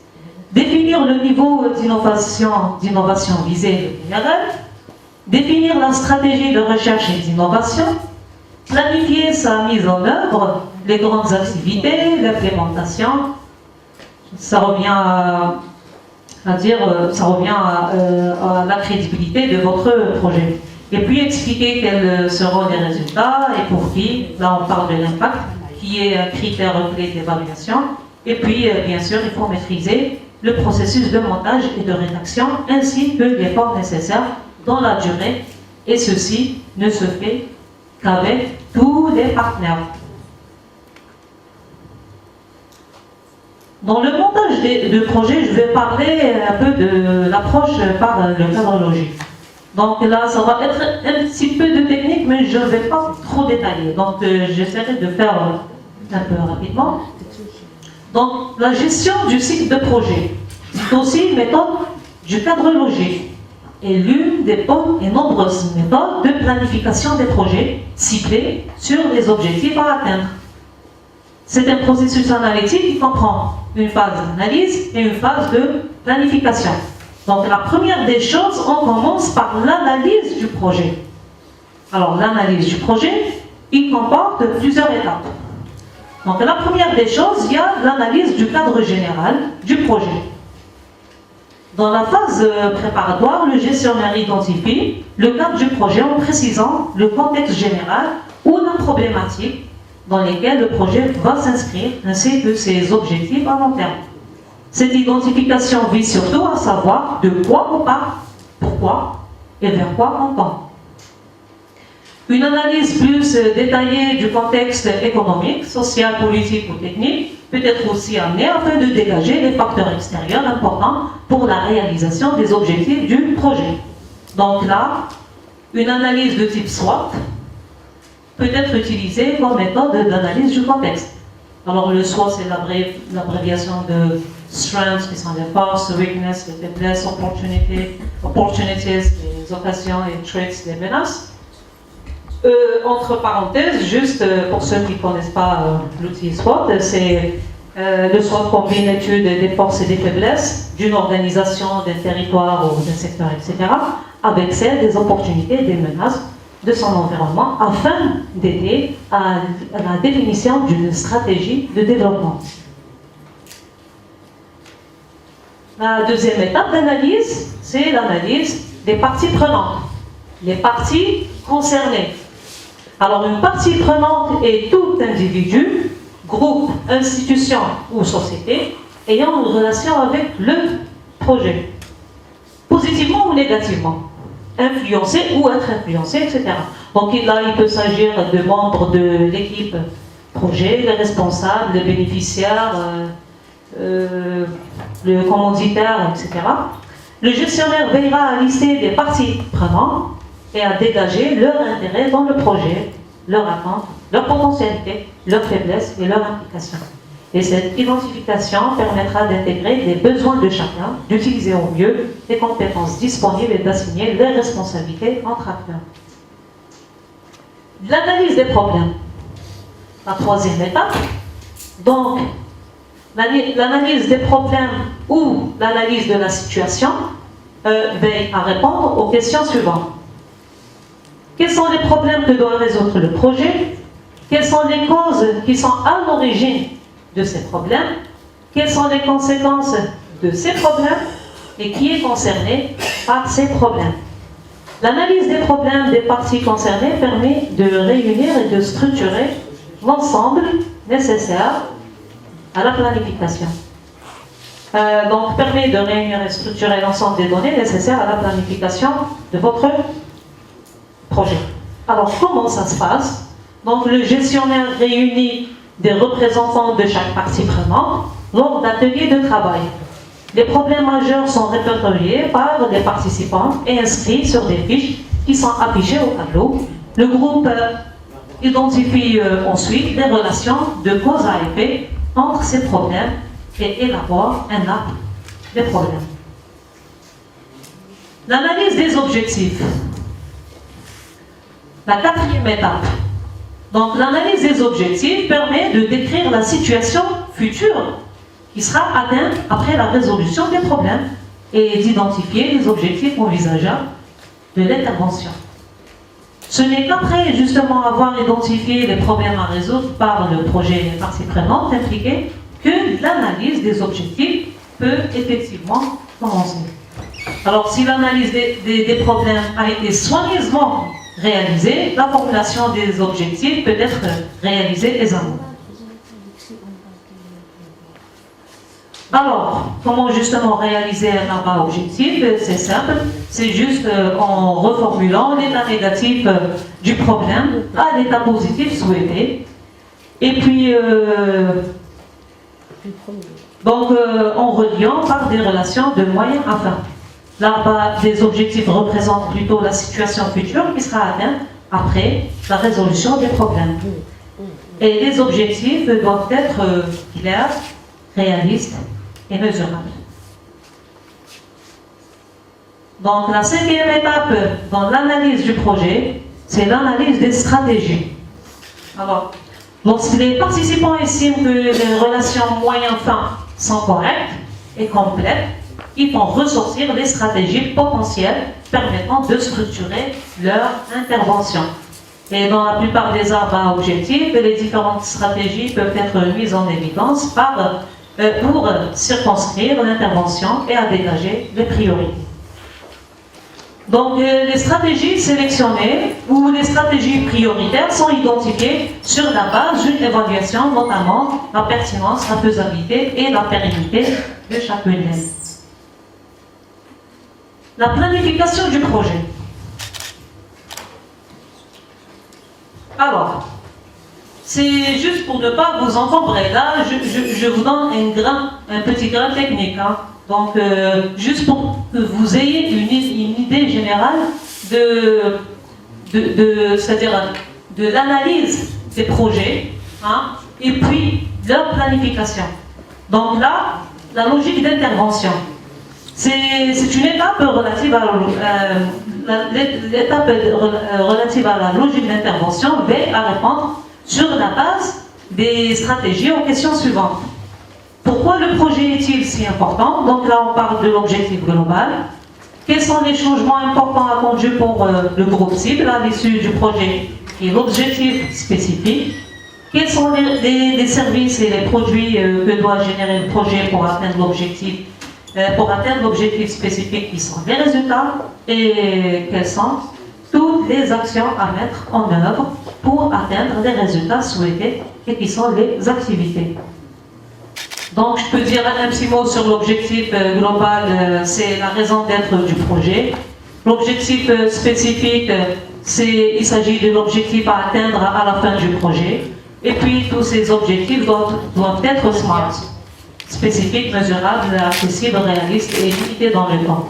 [SPEAKER 1] Définir le niveau d'innovation visé, le PRL. Définir la stratégie de recherche et d'innovation. Planifier sa mise en œuvre, les grandes activités, l'implémentation. Ça revient à la crédibilité de votre projet. Et puis expliquer quels seront les résultats et pour qui. Là, on parle de l'impact, qui est un critère clé d'évaluation. Et puis, bien sûr, il faut maîtriser le processus de montage et de rédaction, ainsi que l'effort nécessaire dans la durée. Et ceci ne se fait qu'avec tous les partenaires. Dans le montage de projet, je vais parler un peu de l'approche par le cadre logique. Donc là, ça va être un petit peu de technique, mais je ne vais pas trop détailler. Donc j'essaierai de faire un peu rapidement. Donc la gestion du cycle de projet, c'est aussi une méthode du cadre logique et l'une des bonnes et nombreuses méthodes de planification des projets ciblés sur les objectifs à atteindre. C'est un processus analytique qui comprend une phase d'analyse et une phase de planification. Donc la première des choses, on commence par l'analyse du projet. Alors l'analyse du projet, il comporte plusieurs étapes. Donc la première des choses, il y a l'analyse du cadre général du projet. Dans la phase préparatoire, le gestionnaire identifie le cadre du projet en précisant le contexte général ou la problématique dans lesquels le projet va s'inscrire, ainsi que ses objectifs à long terme. Cette identification vise surtout à savoir de quoi on parle, pourquoi et vers quoi on tend. Une analyse plus détaillée du contexte économique, social, politique ou technique peut être aussi amenée afin de dégager les facteurs extérieurs importants pour la réalisation des objectifs du projet. Donc là, une analyse de type SWOT peut être utilisée comme méthode d'analyse du contexte. Alors le SWOT, c'est l'abréviation de strengths, qui sont les forces, weaknesses, les faiblesses, opportunities, les occasions et traits, les menaces. Entre parenthèses, juste pour ceux qui ne connaissent pas l'outil SWOT, c'est le SWOT combine l'étude des forces et des faiblesses d'une organisation, d'un territoire ou d'un secteur, etc., avec celle des opportunités et des menaces de son environnement afin d'aider à la définition d'une stratégie de développement. La deuxième étape d'analyse, c'est l'analyse des parties prenantes, les parties concernées. Alors une partie prenante est tout individu, groupe, institution ou société ayant une relation avec le projet, positivement ou négativement, influencer ou être influencé, etc. Donc là, il peut s'agir de membres de l'équipe projet, les responsables, les bénéficiaires, le commanditaire, etc. Le gestionnaire veillera à lister des parties prenantes et à dégager leur intérêt dans le projet, leur attente, leur potentialité, leurs faiblesses et leur implication. Et cette identification permettra d'intégrer les besoins de chacun, d'utiliser au mieux les compétences disponibles et d'assigner les responsabilités entre acteurs. L'analyse des problèmes. La troisième étape. Donc, l'analyse des problèmes ou l'analyse de la situation veille à répondre aux questions suivantes. Quels sont les problèmes que doit résoudre le projet? Quelles sont les causes qui sont à l'origine de ces problèmes? Quelles sont les conséquences de ces problèmes? Et qui est concerné par ces problèmes? L'analyse des problèmes des parties concernées permet de réunir et de structurer l'ensemble nécessaire à la planification. Donc, permet de réunir et structurer l'ensemble des données nécessaires à la planification de votre projet. Alors, comment ça se passe? Donc, le gestionnaire réunit des représentants de chaque partie prenante lors d'ateliers de travail. Les problèmes majeurs sont répertoriés par les participants et inscrits sur des fiches qui sont affichées au tableau. Le groupe identifie ensuite les relations de cause à effet entre ces problèmes et élabore un arbre des problèmes. L'analyse des objectifs. La quatrième étape. Donc, l'analyse des objectifs permet de décrire la situation future qui sera atteinte après la résolution des problèmes et d'identifier les objectifs envisageables de l'intervention. Ce n'est qu'après justement avoir identifié les problèmes à résoudre par le projet et les parties prenantes impliquées que l'analyse des objectifs peut effectivement commencer. Alors, si l'analyse des problèmes a été soigneusement réalisée, la formulation des objectifs peut être réalisée aisément. Alors, comment justement réaliser un abat objectif? C'est simple, c'est juste en reformulant l'état négatif du problème à l'état positif souhaité. Et puis, Donc, en reliant par des relations de moyen à fin. Là, des objectifs représentent plutôt la situation future qui sera atteinte après la résolution des problèmes. Et les objectifs doivent être clairs, réalistes et mesurables. Donc, la cinquième étape dans l'analyse du projet, c'est l'analyse des stratégies. Alors, lorsque les participants estiment que les relations moyen-fin sont correctes et complètes, ils vont ressortir les stratégies potentielles permettant de structurer leur intervention. Et dans la plupart des arbres à objectifs, les différentes stratégies peuvent être mises en évidence pour circonscrire l'intervention et à dégager les priorités. Donc, les stratégies sélectionnées ou les stratégies prioritaires sont identifiées sur la base d'une évaluation, notamment la pertinence, la faisabilité et la pérennité de chacune d'elles. La planification du projet. Alors, c'est juste pour ne pas vous encombrer. Là, je vous donne un petit grain technique. Hein. Donc, juste pour que vous ayez une idée générale c'est-à-dire de l'analyse des projets, hein, et puis leur planification. Donc là, la logique d'intervention. C'est une étape relative à la logique d'intervention veille à répondre sur la base des stratégies aux questions suivantes. Pourquoi le projet est-il si important? Donc là, on parle de l'objectif global. Quels sont les changements importants attendus pour le groupe cible à l'issue du projet et l'objectif spécifique? Quels sont les services et les produits que doit générer le projet pour atteindre l'objectif spécifique qui sont les résultats? Et quelles sont toutes les actions à mettre en œuvre pour atteindre les résultats souhaités et qui sont les activités? Donc, je peux dire un petit mot sur l'objectif global, c'est la raison d'être du projet. L'objectif spécifique, il s'agit de l'objectif à atteindre à la fin du projet. Et puis, tous ces objectifs doivent être SMART, spécifiques, mesurables, accessibles, réalistes et limités dans le temps.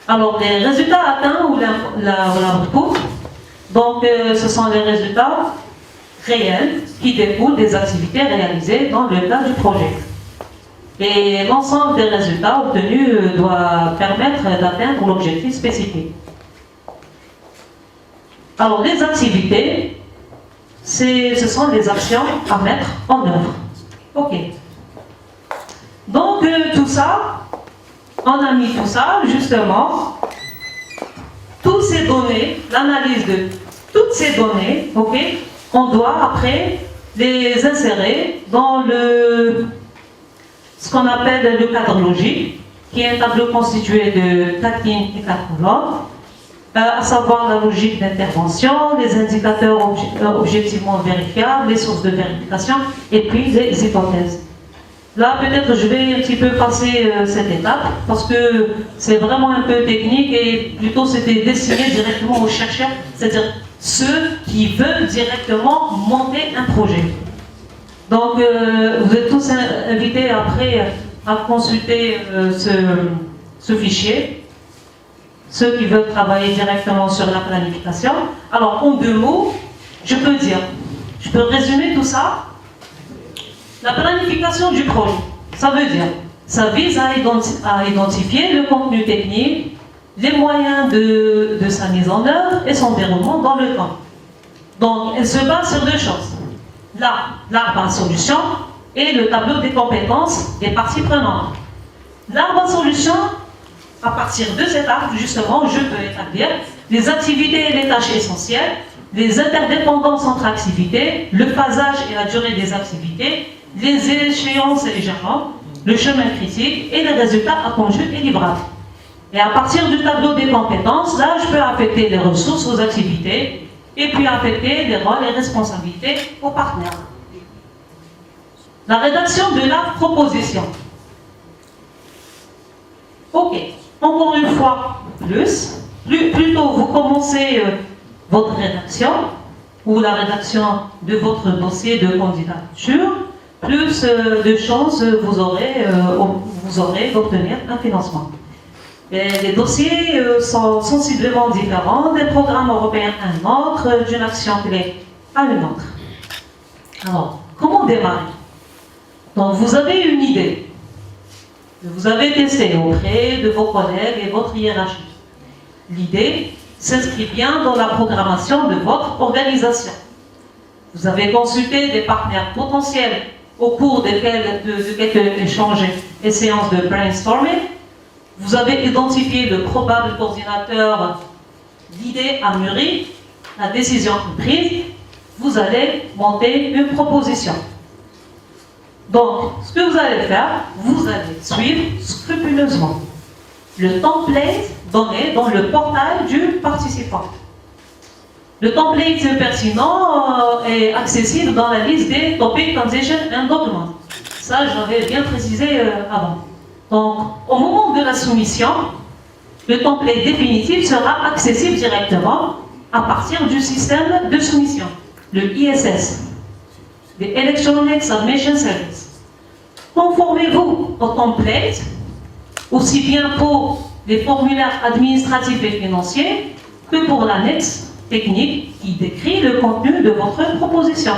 [SPEAKER 1] Alors, les résultats atteints ou l'output, donc ce sont les résultats réels qui découlent des activités réalisées dans le cadre du projet. Et l'ensemble des résultats obtenus doit permettre d'atteindre l'objectif spécifique. Alors, les activités, ce sont les actions à mettre en œuvre. OK. Donc, tout ça, on a mis tout ça, justement, toutes ces données, l'analyse de toutes ces données, OK, on doit après les insérer dans ce qu'on appelle le cadre logique, qui est un tableau constitué de 4 lignes et 4 colonnes, à savoir la logique d'intervention, les indicateurs objectivement vérifiables, les sources de vérification, et puis les hypothèses. Là, peut-être je vais un petit peu passer cette étape, parce que c'est vraiment un peu technique, et plutôt c'était destiné directement aux chercheurs, c'est-à-dire ceux qui veulent directement monter un projet. Donc, vous êtes tous invités après à consulter ce fichier, ceux qui veulent travailler directement sur la planification. Alors, en 2 mots, je peux résumer tout ça. La planification du projet, ça veut dire, ça vise à identifier le contenu technique, les moyens de sa mise en œuvre et son déroulement dans le temps. Donc, elle se base sur 2 choses. L'arbre à solution et le tableau des compétences des parties prenantes. L'arbre à solution, à partir de cet arbre, justement, je peux établir les activités et les tâches essentielles, les interdépendances entre activités, le phasage et la durée des activités, les échéances et les jalons, le chemin critique et les résultats attendus et livrables. Et à partir du tableau des compétences, là, je peux affecter les ressources aux activités et puis affecter les rôles et responsabilités aux partenaires. La rédaction de la proposition. OK. Encore une fois, plus tôt vous commencez votre rédaction, ou la rédaction de votre dossier de candidature, plus de chances vous aurez d'obtenir un financement. Et les dossiers sont sensiblement différents d'un programme européen à un autre, d'une action clé à une autre. Alors, comment démarrer? Donc, vous avez une idée. Vous avez testé auprès de vos collègues et votre hiérarchie. L'idée s'inscrit bien dans la programmation de votre organisation. Vous avez consulté des partenaires potentiels au cours de quelques échanges et séances de brainstorming. Vous avez identifié le probable coordinateur, l'idée a mûri, la décision est prise, vous allez monter une proposition. Donc, ce que vous allez faire, vous allez suivre scrupuleusement le template donné dans le portail du participant. Le template pertinent est accessible dans la liste des Topic Transition and Document. Ça, j'avais bien précisé avant. Donc, au moment de la soumission, le template définitif sera accessible directement à partir du système de soumission, le ISS, the Electronic Submission Service. Conformez-vous au template, aussi bien pour les formulaires administratifs et financiers que pour l'annexe technique qui décrit le contenu de votre proposition.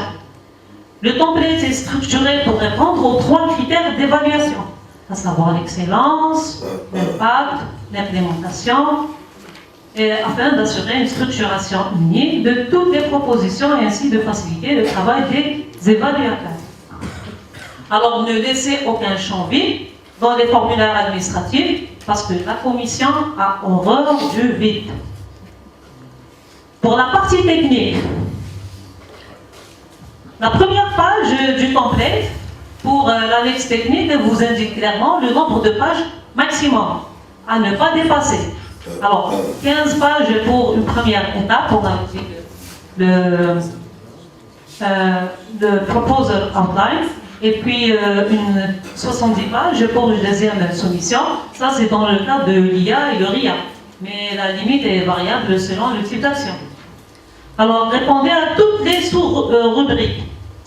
[SPEAKER 1] Le template est structuré pour répondre aux 3 critères d'évaluation, à savoir l'excellence, l'impact, l'implémentation, afin d'assurer une structuration unique de toutes les propositions et ainsi de faciliter le travail des évaluateurs. Alors, ne laissez aucun champ vide dans les formulaires administratifs parce que la commission a horreur du vide. Pour la partie technique, la première page du template pour l'annexe technique vous indique clairement le nombre de pages maximum à ne pas dépasser. Alors, 15 pages pour une première étape, on a dit le proposal outline, et puis une 70 pages pour une deuxième soumission. Ça, c'est dans le cas de l'IA et le RIA, mais la limite est variable selon le type d'action. Alors, répondez à toutes les sous-rubriques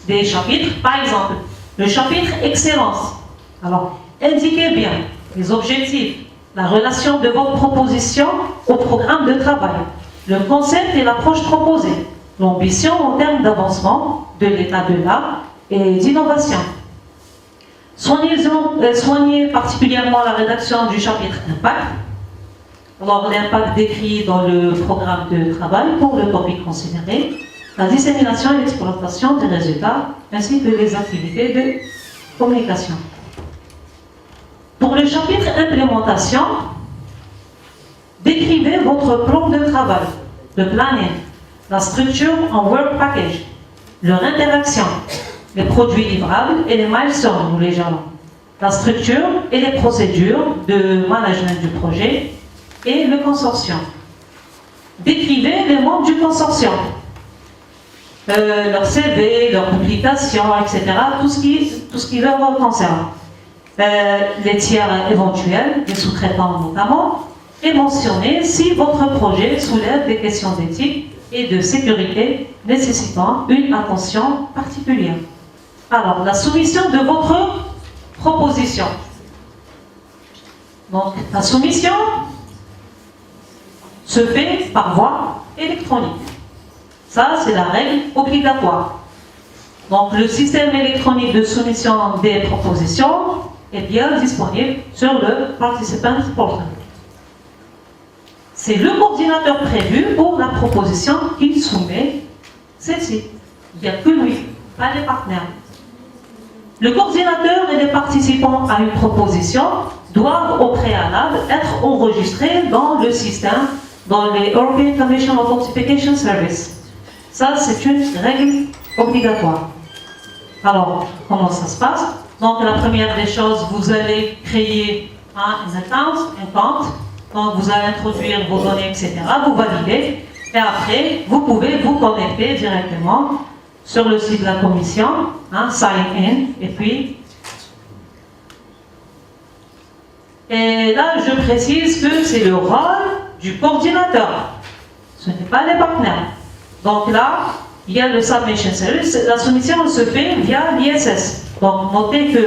[SPEAKER 1] des chapitres. Par exemple, le chapitre Excellence. Alors, indiquez bien les objectifs, la relation de votre proposition au programme de travail, le concept et l'approche proposée, l'ambition en termes d'avancement de l'état de l'art et d'innovation. Soignez particulièrement la rédaction du chapitre Impact. Alors, l'impact décrit dans le programme de travail pour le topic considéré, la dissémination et l'exploitation des résultats, ainsi que les activités de communication. Pour le chapitre implémentation, décrivez votre plan de travail, le planning, la structure en work package, leur interaction, les produits livrables et les milestones ou les jalons, la structure et les procédures de management du projet et le consortium. Décrivez les membres du consortium, leur CV, leur publication, etc., tout ce qui leur concerne. Les tiers éventuels, les sous-traitants notamment, et mentionnez si votre projet soulève des questions d'éthique et de sécurité nécessitant une attention particulière. Alors, la soumission de votre proposition. Donc, la soumission se fait par voie électronique. Ça, c'est la règle obligatoire. Donc, le système électronique de soumission des propositions est bien disponible sur le Participant Portal. C'est le coordinateur prévu pour la proposition qu'il soumet celle-ci. Il n'y a que lui, pas les partenaires. Le coordinateur et les participants à une proposition doivent au préalable être enregistrés dans le système, dans les European Commission Authentication Service. Ça, c'est une règle obligatoire. Alors, comment ça se passe? Donc, la première des choses, vous allez créer un compte. Donc, vous allez introduire vos données, etc. Vous validez. Et après, vous pouvez vous connecter directement sur le site de la commission, sign in, et puis... Et là, je précise que c'est le rôle du coordinateur. Ce n'est pas les partenaires. Donc là, il y a le Submission Service. La soumission se fait via l'ISS. Donc, notez que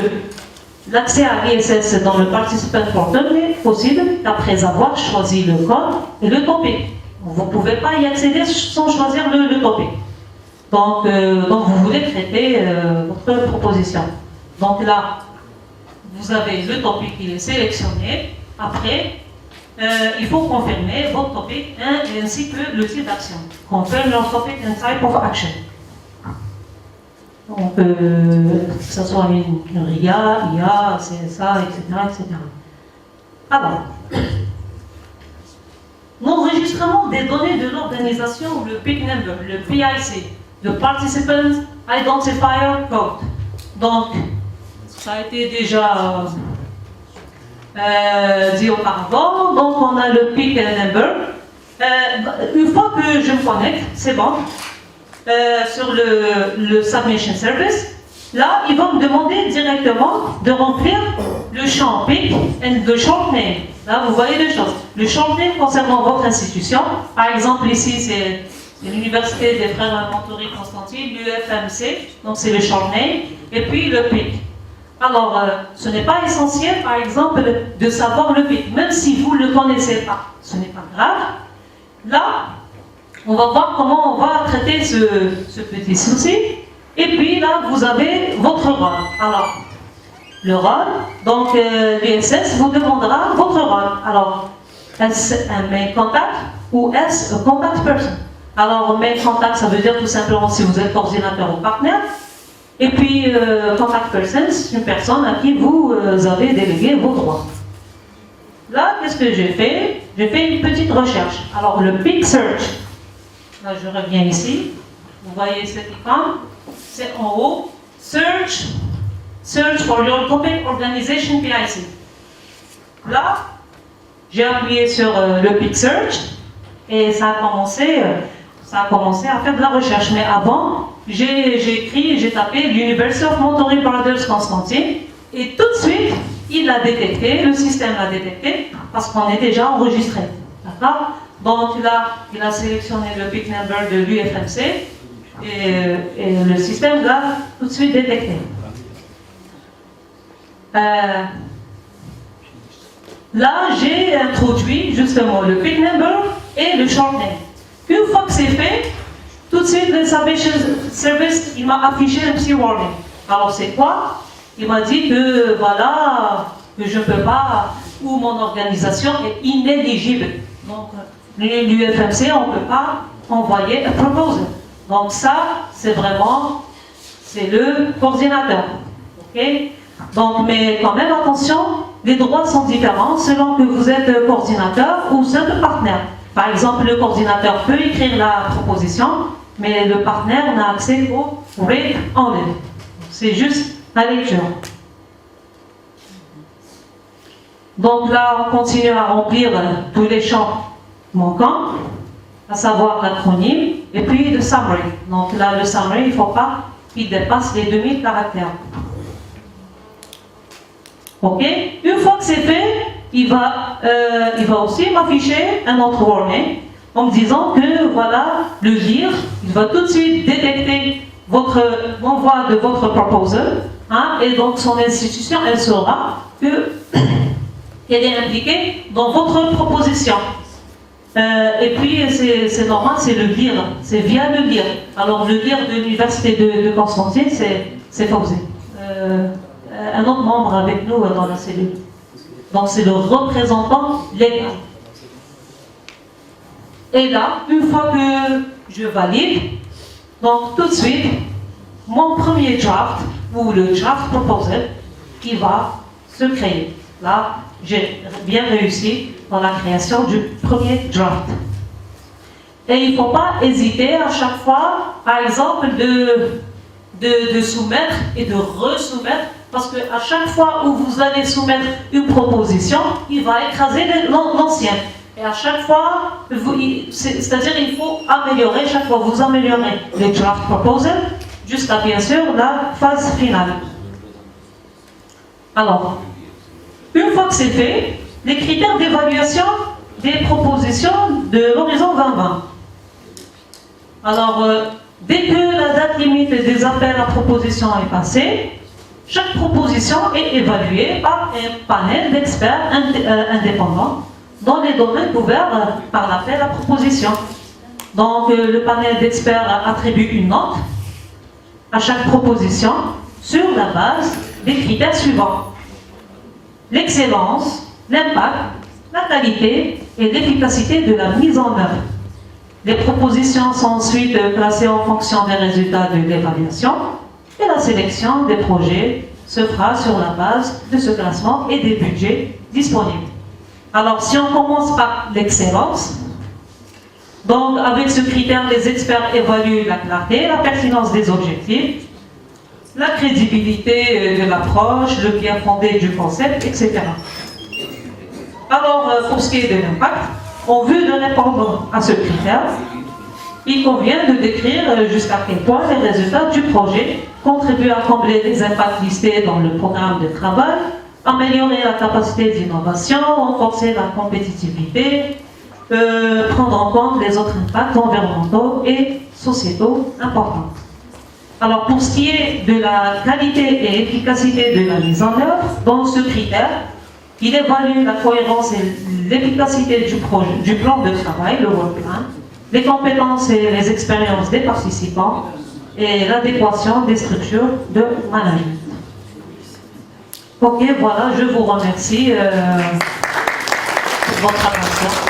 [SPEAKER 1] l'accès à l'ISS dans le Participant Portal n'est possible qu'après avoir choisi le code et le topic. Vous ne pouvez pas y accéder sans choisir le topic. Donc vous voulez traiter votre proposition. Donc là, vous avez le topic qui est sélectionné. Après, il faut confirmer votre topic ainsi que le type d'action. Confirm your topic and type of action. Donc, que ce soit une RIA, IA, CSA, etc., etc. Alors, l'enregistrement des données de l'organisation, le PIC number, le PIC, le Participant Identifier Code. Donc, ça a été déjà dit auparavant. Donc, on a le PIC number. Une fois que je me connecte, c'est bon. Sur le Submission Service, là, ils vont me demander directement de remplir le champ PIC et le short name. Là, vous voyez deux choses. Le short name concernant votre institution, par exemple, ici, c'est l'Université des Frères Montori Constantine, l'UFMC, donc c'est le short name, et puis le PIC. Alors, ce n'est pas essentiel, par exemple, de savoir le PIC, même si vous ne le connaissez pas. Ce n'est pas grave. Là, on va voir comment on va traiter ce petit souci. Et puis là, vous avez votre rôle. Alors, le rôle, donc l'ISS vous demandera votre rôle. Alors, est-ce un main contact ou est-ce un contact person? Alors, main contact, ça veut dire tout simplement si vous êtes coordinateur ou partenaire. Et puis, contact person, c'est une personne à qui vous avez délégué vos droits. Là, qu'est-ce que j'ai fait? J'ai fait une petite recherche. Alors, le PIC Search. Là, je reviens ici. Vous voyez cette icône. C'est en haut. Search for your topic organization PIC. Là, j'ai appuyé sur le PIC Search et ça a commencé à faire de la recherche. Mais avant, j'ai tapé l'University of Montori Brothers Constantine et tout de suite, il l'a détecté, le système l'a détecté parce qu'on est déjà enregistré. D'accord? Donc là, il a sélectionné le PIC number de l'UFMC et le système l'a tout de suite détecté. Là, j'ai introduit justement le PIC number et le short name. Une fois que c'est fait, tout de suite, le Submission Service, il m'a affiché un petit warning. Alors, c'est quoi? Il m'a dit que, voilà, que je ne peux pas, ou mon organisation est inéligible. Donc, l'UFMC, on ne peut pas envoyer un proposal. Donc, ça, c'est le coordinateur. OK? Donc, mais quand même, attention, les droits sont différents selon que vous êtes coordinateur ou simple partenaire. Par exemple, le coordinateur peut écrire la proposition, mais le partenaire n'a accès au read only. C'est juste la lecture. Donc là, on continue à remplir tous les champs manquants, à savoir l'acronyme, et puis le summary. Donc là, le summary, il ne faut pas qu'il dépasse les 2000 caractères. Ok? Une fois que c'est fait, il va aussi m'afficher un autre warning en me disant que voilà, le lire, il va tout de suite détecter l'envoi de votre proposal, hein, et donc son institution, elle saura qu'elle est impliquée dans votre proposition. Et puis c'est normal, c'est le lire, c'est via le lire. Alors le lire de l'université de Constantine, c'est Fawzi. Un autre membre avec nous dans la cellule. Donc c'est le représentant légal. Et là, une fois que je valide, donc tout de suite, mon premier draft, ou le draft proposal, qui va se créer. Là, j'ai bien réussi dans la création du premier draft. Et il ne faut pas hésiter à chaque fois, par exemple, de soumettre et de resoumettre, parce qu'à chaque fois où vous allez soumettre une proposition, il va écraser l'ancienne. Et à chaque fois, c'est-à-dire il faut améliorer, chaque fois vous améliorez le draft proposal, jusqu'à bien sûr la phase finale. Alors, une fois que c'est fait, les critères d'évaluation des propositions de l'horizon 2020. Alors, Dès que la date limite des appels à propositions est passée, chaque proposition est évaluée par un panel d'experts indépendants dans les domaines couverts par l'appel à proposition. Donc, le panel d'experts attribue une note à chaque proposition sur la base des critères suivants: l'excellence, l'impact, la qualité et l'efficacité de la mise en œuvre. Les propositions sont ensuite classées en fonction des résultats de l'évaluation et la sélection des projets se fera sur la base de ce classement et des budgets disponibles. Alors, si on commence par l'excellence, donc avec ce critère, les experts évaluent la clarté, la pertinence des objectifs, la crédibilité de l'approche, le bien fondé du concept, etc. Alors, pour ce qui est de l'impact, en vue de répondre à ce critère, il convient de décrire jusqu'à quel point les résultats du projet contribuent à combler les impacts listés dans le programme de travail, améliorer la capacité d'innovation, renforcer la compétitivité, prendre en compte les autres impacts environnementaux et sociétaux importants. Alors, pour ce qui est de la qualité et efficacité de la mise en œuvre, dans ce critère, il évalue la cohérence et l'efficacité du plan de travail, le work plan, les compétences et les expériences des participants et l'adéquation des structures de management. Ok, voilà, je vous remercie pour votre attention.